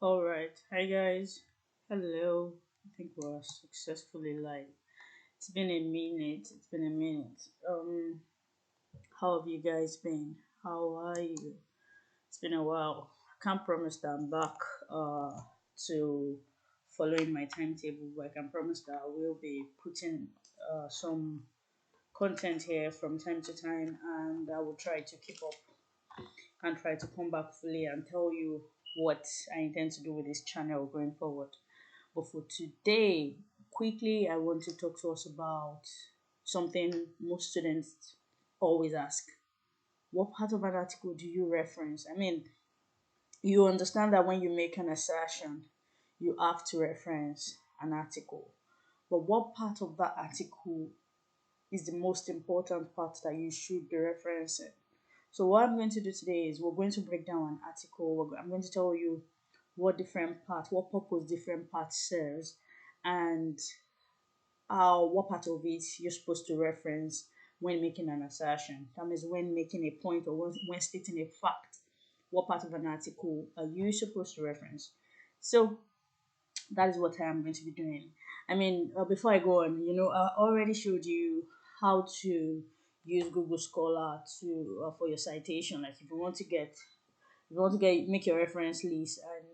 All right. Hi guys. Hello. I think we're successfully live. It's been a minute. It's been a minute. How have you guys been? How are you? It's been a while. I can't promise that I'm back to following my timetable, but I can promise that I will be putting some content here from time to time, and I will try to keep up and try to come back fully and tell you what I intend to do with this channel going forward. But for today, quickly, I want to talk to us about something most students always ask. What part of an article do you reference? I mean, you understand that when you make an assertion, you have to reference an article. But what part of that article is the most important part that you should be referencing? So what I'm going to do today is we're going to break down an article. I'm going to tell you what purpose different parts serves, and what part of it you're supposed to reference when making an assertion. That means when making a point or when stating a fact, what part of an article are you supposed to reference? So that is what I am going to be doing. I mean, before I go on, I already showed you how to use Google Scholar to for your citation. Like if you want to get make your reference list and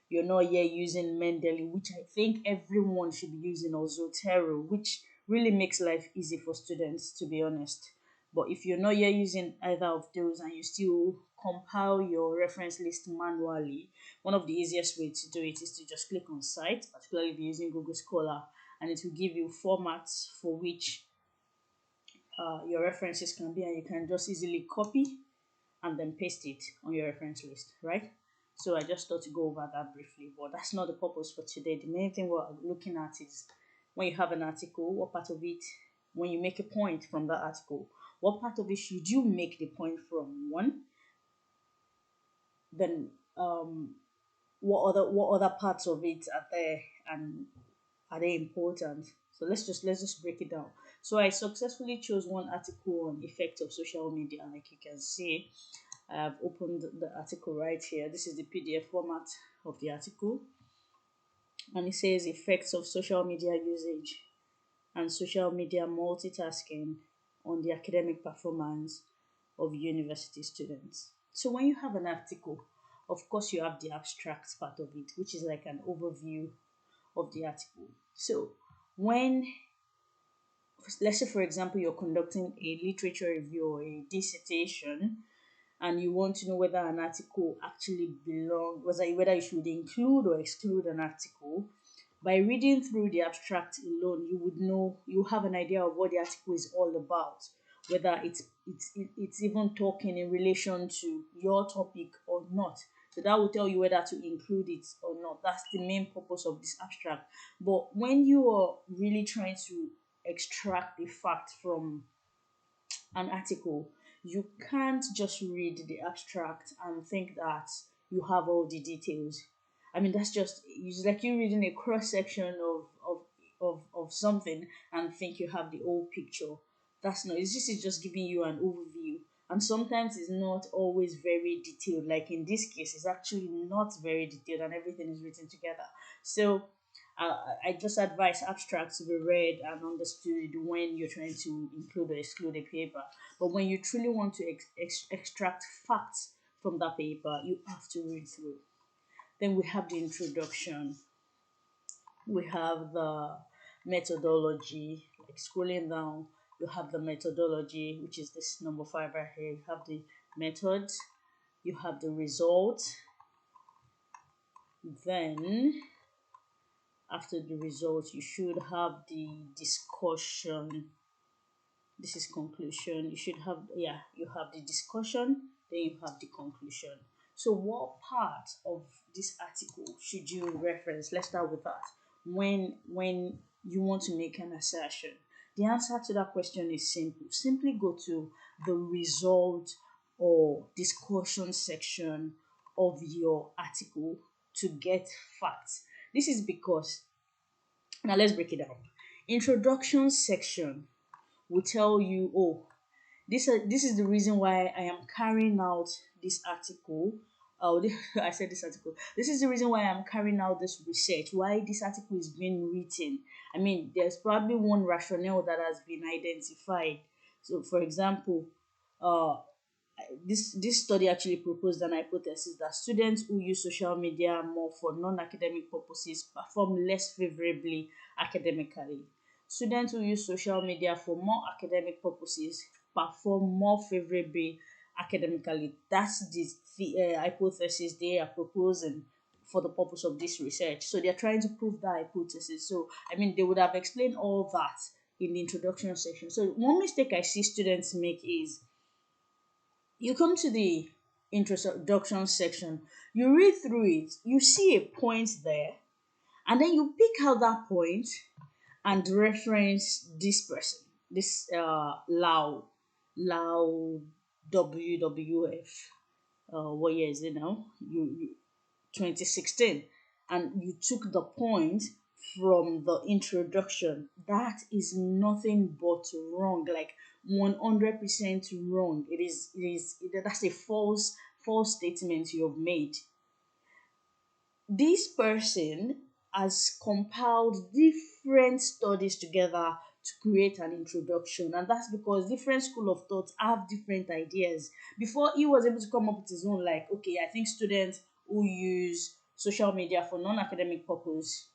you're not yet using Mendeley, which I think everyone should be using, or Zotero, which really makes life easy for students, to be honest. But if you're not yet using either of those and you still compile your reference list manually, one of the easiest ways to do it is to just click on Cite, particularly if you're using Google Scholar, and it will give you formats for which your references can be, and you can just easily copy and then paste it on your reference list, right? So I just thought to go over that briefly, but that's not the purpose for today. The main thing we're looking at is when you have an article, what part of it, when you make a point from that article, what part of it should you make the point from? One, then what other parts of it are there and are they important? So let's just break it down. So I successfully chose one article on effect of social media, like you can see. I have opened the article right here. This is the PDF format of the article, and it says effects of social media usage and social media multitasking on the academic performance of university students. So when you have an article, of course you have the abstract part of it, which is like an overview of the article. So when let's say for example you're conducting a literature review or a dissertation, and you want to know whether an article actually belongs, whether you should include or exclude an article, by reading through the abstract alone, you would know, you have an idea of what the article is all about, whether it's even talking in relation to your topic or not. So that will tell you whether to include it or not. That's the main purpose of this abstract. But when you are really trying to extract the fact from an article, you can't just read the abstract and think that you have all the details. I mean, it's like you reading a cross section of something and think you have the whole picture. That's not, it's just giving you an overview. And sometimes it's not always very detailed. Like in this case, it's actually not very detailed and everything is written together. So I just advise abstracts to be read and understood when you're trying to include or exclude a paper. But when you truly want to extract facts from that paper, you have to read through. Then we have the introduction, we have the methodology, like scrolling down, you have the methodology, which is this number five right here. You have the methods, you have the results, then after the results you should have the discussion. This is conclusion. You should have, yeah, you have the discussion, then you have the conclusion. So what part of this article should you reference? Let's start with that. When you want to make an assertion, the answer to that question is simple. Simply go to the result or discussion section of your article to get facts. This is because, now let's break it down. Introduction section will tell you, oh, this is the reason why I am carrying out this article. Oh, I said this article. This is the reason why I'm carrying out this research, why this article is being written. I mean, there's probably one rationale that has been identified. So, for example, uh, this study actually proposed an hypothesis that students who use social media more for non-academic purposes perform less favorably academically. Students who use social media for more academic purposes perform more favorably academically. That's the hypothesis they are proposing for the purpose of this research. So they're trying to prove that hypothesis. So I mean, they would have explained all that in the introduction section. So one mistake I see students make is you come to the introduction section, you read through it, you see a point there, and then you pick out that point and reference this person, this Lau WWF. What year is it now? 2016, and you took the point from the introduction. That is nothing but wrong, like 100% wrong. That's a false statement you have made. This person has compiled different studies together to create an introduction, and that's because different school of thought have different ideas. Before he was able to come up with his own, like, okay, I think students who use social media for non-academic purposes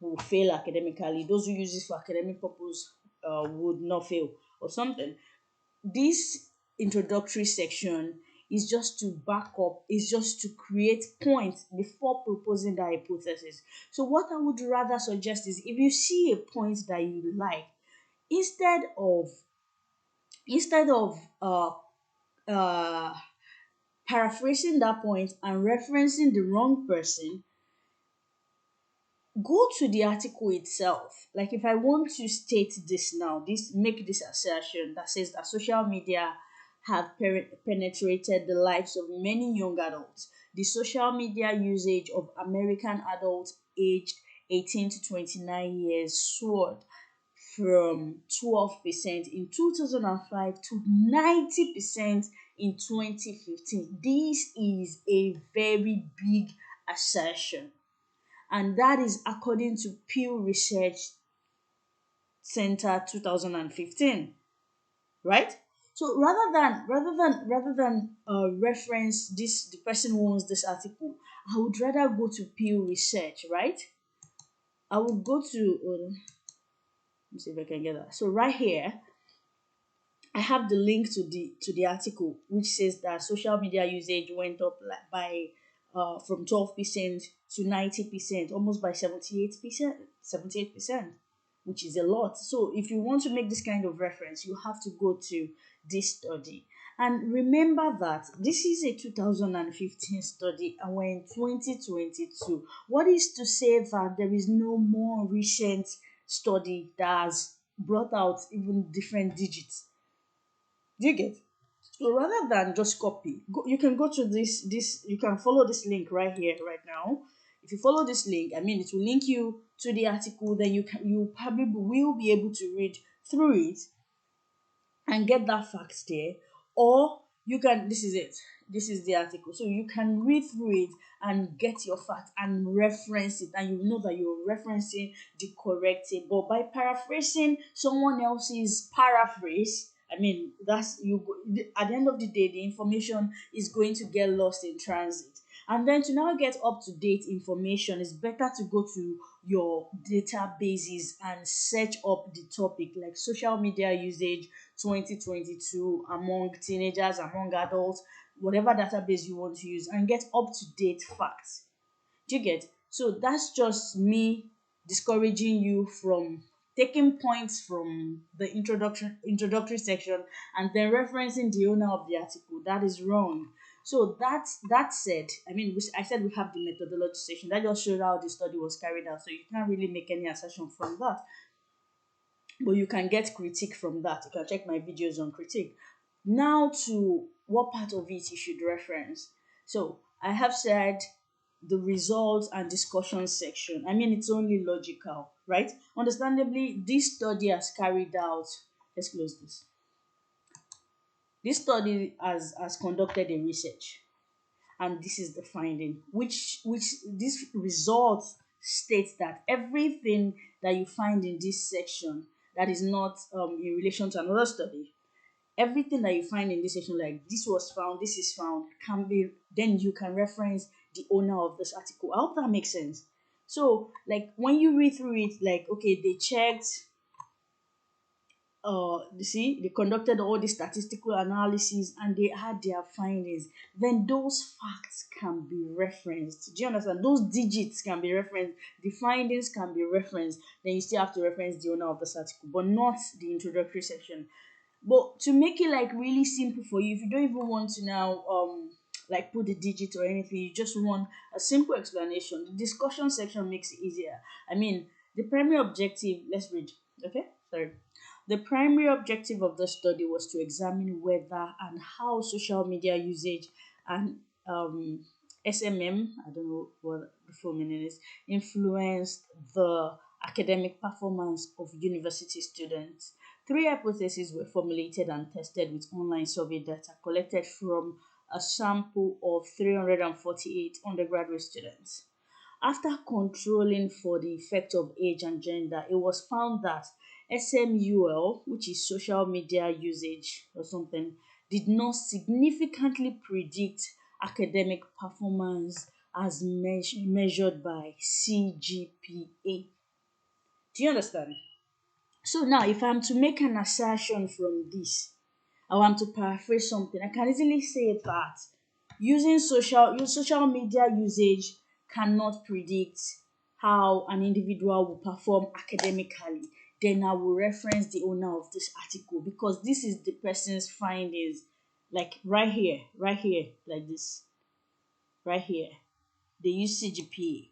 will fail academically. Those who use it for academic purpose would not fail, or something. This introductory section is just to back up, is just to create points before proposing the hypothesis. So what I would rather suggest is, if you see a point that you like, instead of instead of uh paraphrasing that point and referencing the wrong person, go to the article itself. Like, if I want to state this now, this make this assertion that says that social media have penetrated the lives of many young adults. The social media usage of American adults aged 18 to 29 years soared from 12% in 2005 to 90% in 2015. This is a very big assertion, and that is according to Pew Research Center 2015, right? So rather than reference this the person who owns this article, I would rather go to Pew Research, right? I would go to let me see if I can get that. So right here, I have the link to the article, which says that social media usage went up like by from 12% to 90%, almost by 78%, which is a lot. So if you want to make this kind of reference, you have to go to this study. And remember that this is a 2015 study and we're in 2022. What is to say that there is no more recent study that has brought out even different digits? Do you get? So rather than just copy, you can go to you can follow this link right here, right now. If you follow this link, I mean, it will link you to the article. Then you probably will be able to read through it and get that fact there. Or you can, this is it, this is the article, so you can read through it and get your fact and reference it, and you know that you're referencing the correct thing. But by paraphrasing someone else's paraphrase, I mean, that's at the end of the day, the information is going to get lost in transit. And then to now get up to date information, it's better to go to your databases and search up the topic, like social media usage 2022 among teenagers, among adults, whatever database you want to use, and get up to date facts. Do you get? So that's just me discouraging you from taking points from the introductory section and then referencing the owner of the article. That is wrong. So that said, I mean, I said we have the methodology section. That just showed how the study was carried out. So you can't really make any assertion from that, but you can get critique from that. You can check my videos on critique. Now to what part of it you should reference. So I have said the results and discussion section. I mean, it's only logical, right? Understandably, this study has carried out. Let's close this. This study has conducted a research, and this is the finding, which this result states that everything that you find in this section that is not in relation to another study, everything that you find in this section, like this was found, this is found, can be, then you can reference the owner of this article. I hope that makes sense. So like when you read through it, like okay, they checked, you see, they conducted all the statistical analysis and they had their findings, then those facts can be referenced. Do you understand? Those digits can be referenced, the findings can be referenced, then you still have to reference the owner of this article, but not the introductory section. But to make it like really simple for you, if you don't even want to now like put the digit or anything, you just want a simple explanation. The discussion section makes it easier. I mean, the primary objective, let's read. Okay, sorry. The primary objective of the study was to examine whether and how social media usage and SMM, I don't know what the full meaning is, influenced the academic performance of university students. Three hypotheses were formulated and tested with online survey data collected from a sample of 348 undergraduate students. After controlling for the effect of age and gender, it was found that SMUL, which is social media usage or something, did not significantly predict academic performance as measured by CGPA. Do you understand? So now, if I'm to make an assertion from this, I want to paraphrase something, I can easily say that social media usage cannot predict how an individual will perform academically. Then I will reference the owner of this article because this is the person's findings, like right here, like this, right here. They use CGPA.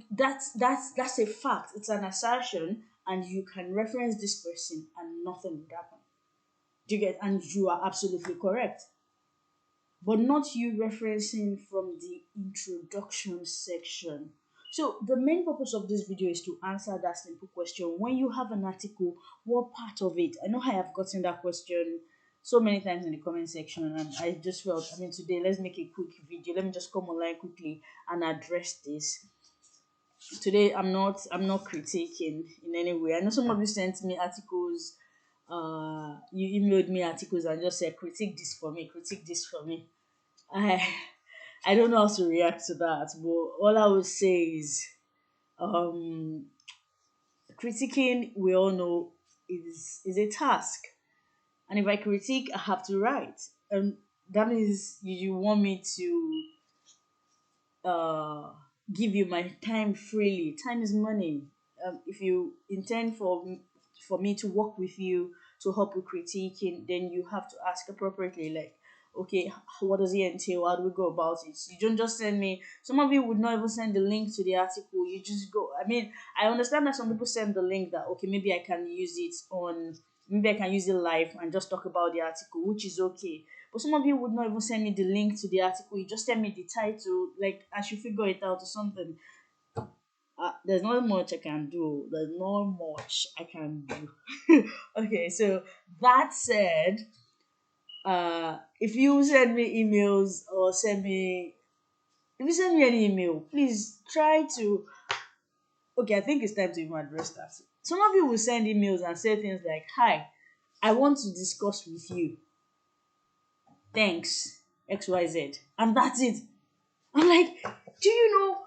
That's a fact. It's an assertion, and you can reference this person, and nothing would happen. Do you get? And you are absolutely correct, but not you referencing from the introduction section. So the main purpose of this video is to answer that simple question. When you have an article, what part of it? I know I have gotten that question so many times in the comment section, and I just felt, I mean, today let's make a quick video. Let me just come online quickly and address this. Today I'm not critiquing in any way. I know some of you sent me articles, you emailed me articles and just said critique this for me, critique this for me. I I don't know how to react to that, but all I would say is um critiquing, we all know, is a task. And if I critique, I have to write. And that means you want me to uh give you my time freely. Time is money. If you intend for me to work with you to help with critiquing, then you have to ask appropriately. Like, okay, what does it entail? How do we go about it? You don't just send me. Some of you would not even send the link to the article. You just go. I mean, I understand that some people send the link that okay, maybe I can use it on. Maybe I can use it live and just talk about the article, which is okay. But some of you would not even send me the link to the article. You just send me the title. Like I should figure it out or something. There's not much I can do. There's not much I can do. Okay, so that said, if you send me emails or if you send me an email, please try to. Okay, I think it's time to even address that. Some of you will send emails and say things like, "Hi, I want to discuss with you. Thanks, XYZ," and that's it. I'm like, do you know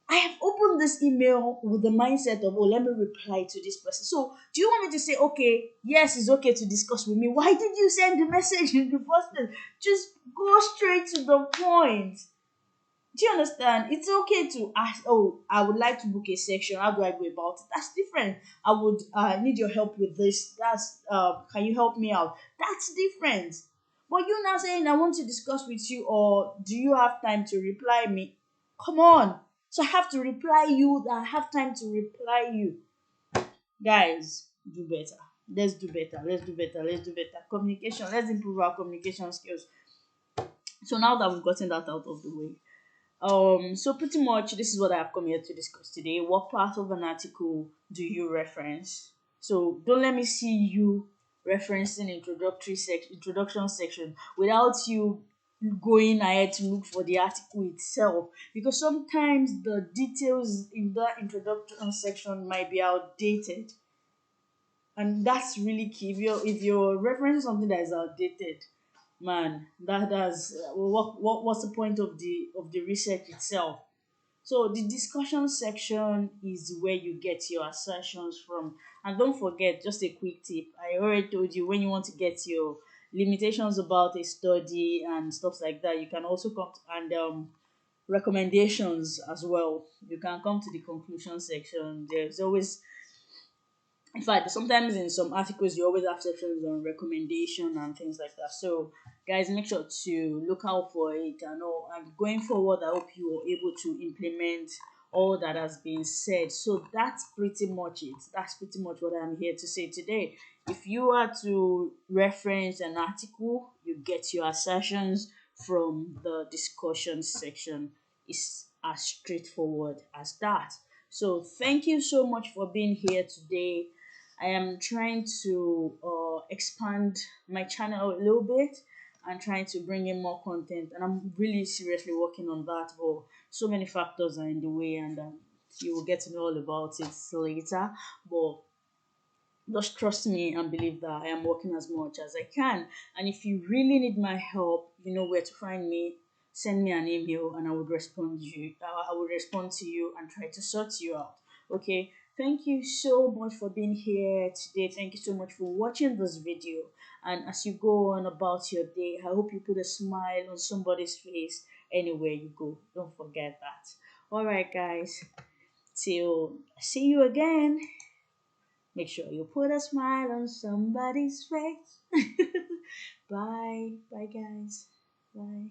I have opened this email with the mindset of, oh, let me reply to this person. So, do you want me to say, okay, yes, it's okay to discuss with me? Why did you send the message in the first place? Just go straight to the point. Do you understand? It's okay to ask, oh, I would like to book a section. How do I go about it? That's different. I would need your help with this. Can you help me out? That's different. But you now saying, I want to discuss with you, or do you have time to reply me? Come on. So I have to reply you, that I have time to reply you. Guys, do better. Let's do better. Let's do better. Let's do better. Communication. Let's improve our communication skills. So now that we've gotten that out of the way, so pretty much this is what I have come here to discuss today. What part of an article do you reference? So don't let me see you referencing introduction section without you going ahead to look for the article itself, because sometimes the details in that introduction section might be outdated, and that's really key. If you're referencing something that is outdated, man, that's what's the point of the research itself? So the discussion section is where you get your assertions from. And don't forget, just a quick tip. I already told you, when you want to get your limitations about a study and stuff like that, you can also come to, and recommendations as well. You can come to the conclusion section. There's always, in fact, sometimes in some articles you always have sections on recommendation and things like that. So guys, make sure to look out for it and all. And going forward, I hope you are able to implement all that has been said. So that's pretty much it. That's pretty much what I'm here to say today. If you are to reference an article, you get your assertions from the discussion section. It's as straightforward as that. So thank you so much for being here today. I am trying to expand my channel a little bit and trying to bring in more content, and I'm really seriously working on that. But so many factors are in the way, and you will get to know all about it later. But just trust me and believe that I am working as much as I can. And if you really need my help, you know where to find me. Send me an email and I would respond to you. I will respond to you and try to sort you out. Okay. Thank you so much for being here today. Thank you so much for watching this video. And as you go on about your day, I hope you put a smile on somebody's face anywhere you go. Don't forget that. All right, guys. Till see you again. Make sure you put a smile on somebody's face. Bye. Bye, guys. Bye.